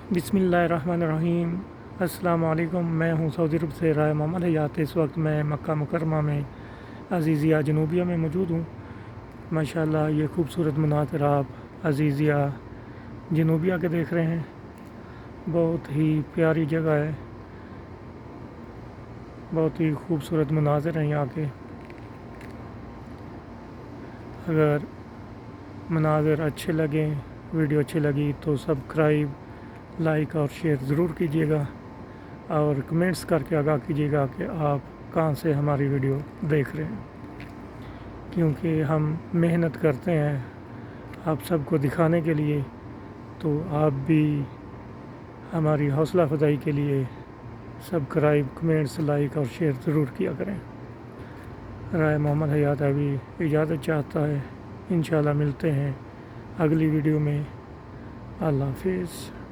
बिस्मिल्लाहिर्रहमानिर्रहीम। अस्सलाम वालेकुम। मैं हूं सऊदी अरब से राय मोहम्मद हयात। इस वक्त मैं मक्का मुकरमा में अज़ीज़िया जनूबिया में मौजूद हूँ। माशाल्लाह ये खूबसूरत मनाज़िर आप अज़ीज़िया जनूबिया के देख रहे हैं। बहुत ही प्यारी जगह है, बहुत ही खूबसूरत मनाज़िर हैं यहाँ के। अगर मनाज़िर अच्छे लगें, वीडियो अच्छी लगी तो सब्सक्राइब, लाइक और शेयर ज़रूर कीजिएगा और कमेंट्स करके आगाह कीजिएगा कि आप कहाँ से हमारी वीडियो देख रहे हैं, क्योंकि हम मेहनत करते हैं आप सबको दिखाने के लिए। तो आप भी हमारी हौसला अफजाई के लिए सब्सक्राइब, कमेंट्स, लाइक और शेयर ज़रूर किया करें। राय मोहम्मद हयात अभी इजाज़त चाहता है। इंशाल्लाह मिलते हैं अगली वीडियो में। अल्लाह हाफिज़।